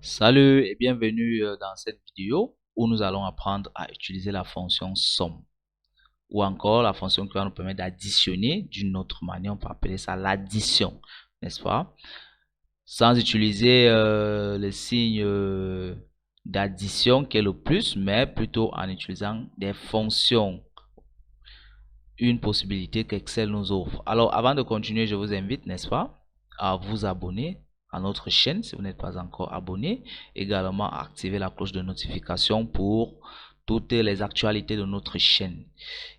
Salut et bienvenue dans cette vidéo où nous allons apprendre à utiliser la fonction somme ou encore la fonction qui va nous permettre d'additionner d'une autre manière. On peut appeler ça l'addition, n'est-ce pas? Sans utiliser le signe d'addition qui est le plus, mais plutôt en utilisant des fonctions, une possibilité qu'Excel nous offre. Alors avant de continuer, je vous invite, n'est-ce pas, à vous abonner à notre chaîne si vous n'êtes pas encore abonné. Également, activer la cloche de notification pour toutes les actualités de notre chaîne.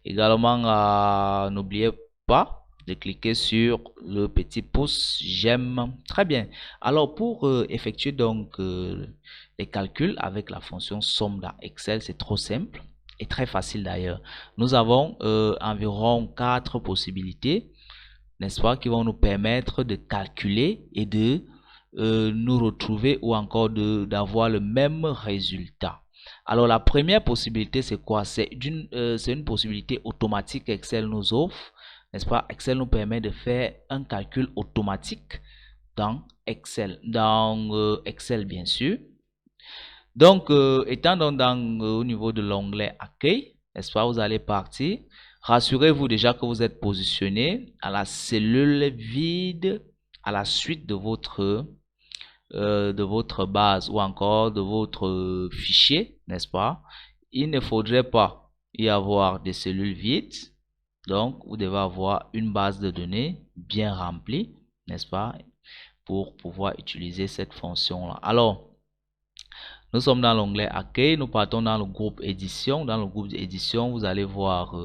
Également, n'oubliez pas de cliquer sur le petit pouce j'aime. Très bien. Alors pour effectuer donc les calculs avec la fonction somme dans Excel, c'est trop simple et très facile d'ailleurs. Nous avons environ 4 possibilités, n'est-ce pas, qui vont nous permettre de calculer et de nous retrouver ou encore d'avoir le même résultat. Alors la première possibilité, c'est quoi? C'est une possibilité automatique qu'Excel nous offre, n'est-ce pas? Excel nous permet de faire un calcul automatique dans Excel bien sûr. Donc, étant donc au niveau de l'onglet accueil, n'est-ce pas, vous allez partir. Rassurez-vous déjà que vous êtes positionné à la cellule vide à la suite de votre base ou encore de votre fichier, n'est-ce pas? Il ne faudrait pas y avoir des cellules vides. Donc, vous devez avoir une base de données bien remplie, n'est-ce pas? Pour pouvoir utiliser cette fonction-là. Alors, nous sommes dans l'onglet accueil, nous partons dans le groupe édition. Dans le groupe d'édition, vous allez voir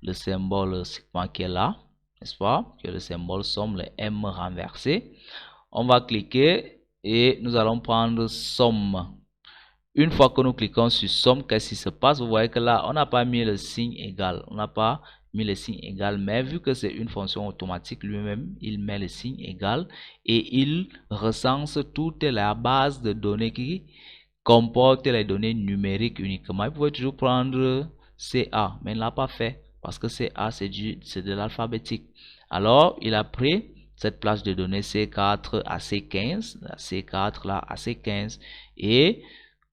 le symbole segment qui est là, n'est-ce pas? Que le symbole somme, le M renversé. On va cliquer et nous allons prendre somme. Une fois que nous cliquons sur somme, qu'est-ce qui se passe? Vous voyez que là, on n'a pas mis le signe égal. On n'a pas mis le signe égal, mais vu que c'est une fonction automatique lui-même, il met le signe égal et il recense toute la base de données qui comporte les données numériques uniquement. Vous pouvez toujours prendre CA, mais il ne l'a pas fait parce que CA c'est de l'alphabétique. Alors, il a pris cette plage de données C4 à C15, la C4 là à C15 et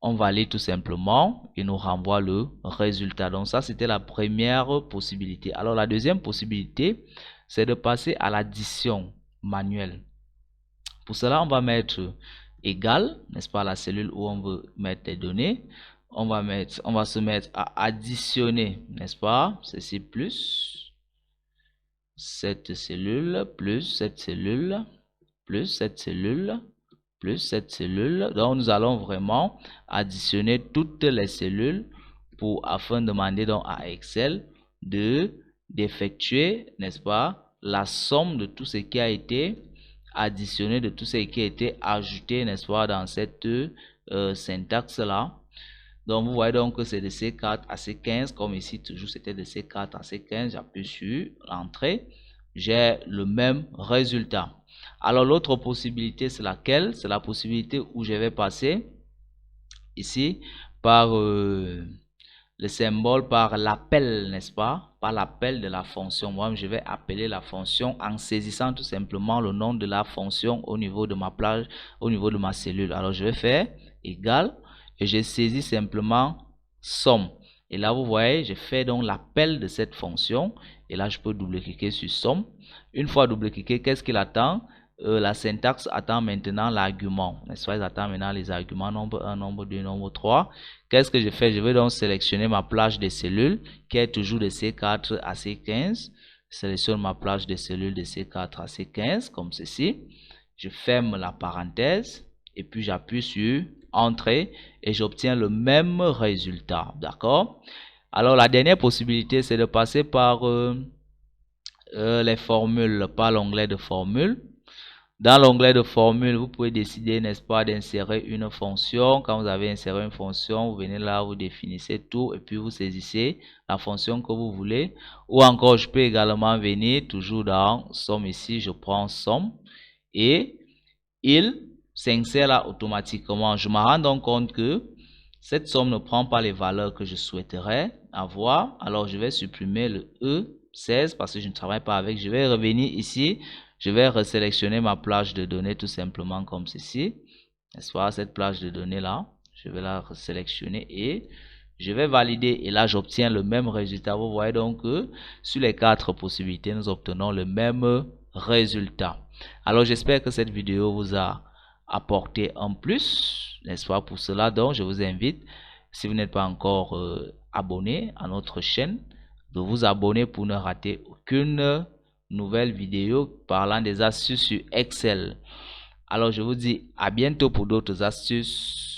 on valide tout simplement et nous renvoie le résultat. Donc ça, c'était la première possibilité. Alors la deuxième possibilité, c'est de passer à l'addition manuelle. Pour cela, on va mettre égal, n'est-ce pas, la cellule où on veut mettre des données. On va se mettre à additionner, n'est-ce pas, ceci plus cette cellule, plus cette cellule, plus cette cellule, plus cette cellule. Donc, nous allons vraiment additionner toutes les cellules afin de demander donc à Excel d'effectuer, n'est-ce pas, la somme de tout ce qui a été additionné, de tout ce qui a été ajouté, n'est-ce pas, dans cette syntaxe-là. Donc, vous voyez donc que c'est de C4 à C15, comme ici, toujours c'était de C4 à C15. J'appuie sur l'entrée. J'ai le même résultat. Alors, l'autre possibilité, c'est laquelle? C'est la possibilité où je vais passer ici par le symbole, par l'appel, n'est-ce pas? Par l'appel de la fonction. Moi, je vais appeler la fonction en saisissant tout simplement le nom de la fonction au niveau de ma plage, au niveau de ma cellule. Alors, je vais faire égal et je saisis simplement somme. Et là, vous voyez, je fais donc l'appel de cette fonction. Et là, je peux double-cliquer sur somme. Une fois double-cliqué, qu'est-ce qu'il attend? La syntaxe attend maintenant l'argument. N'est-ce pas? Il attend maintenant les arguments nombre 1, nombre 2, nombre 3. Qu'est-ce que je fais? Je vais donc sélectionner ma plage de cellules qui est toujours de C4 à C15. Je sélectionne ma plage de cellules de C4 à C15 comme ceci. Je ferme la parenthèse et puis j'appuie sur Entrée et j'obtiens le même résultat. D'accord? Alors la dernière possibilité, c'est de passer par les formules, par l'onglet de formules. Dans l'onglet de formule, vous pouvez décider, n'est-ce pas, d'insérer une fonction. Quand vous avez inséré une fonction, vous venez là, vous définissez tout et puis vous saisissez la fonction que vous voulez. Ou encore, je peux également venir toujours dans somme ici, je prends somme et il s'insère là automatiquement. Je me rends donc compte que cette somme ne prend pas les valeurs que je souhaiterais avoir. Alors, je vais supprimer le E16 parce que je ne travaille pas avec. Je vais revenir ici. Je vais resélectionner ma plage de données tout simplement comme ceci, n'est-ce pas, cette plage de données là. Je vais la sélectionner et je vais valider. Et là, j'obtiens le même résultat. Vous voyez donc que sur les 4 possibilités, nous obtenons le même résultat. Alors, j'espère que cette vidéo vous a apporté un plus, n'est-ce pas? Pour cela, donc, je vous invite, si vous n'êtes pas encore abonné à notre chaîne, de vous abonner pour ne rater aucune nouvelle vidéo parlant des astuces sur Excel. Alors, je vous dis à bientôt pour d'autres astuces.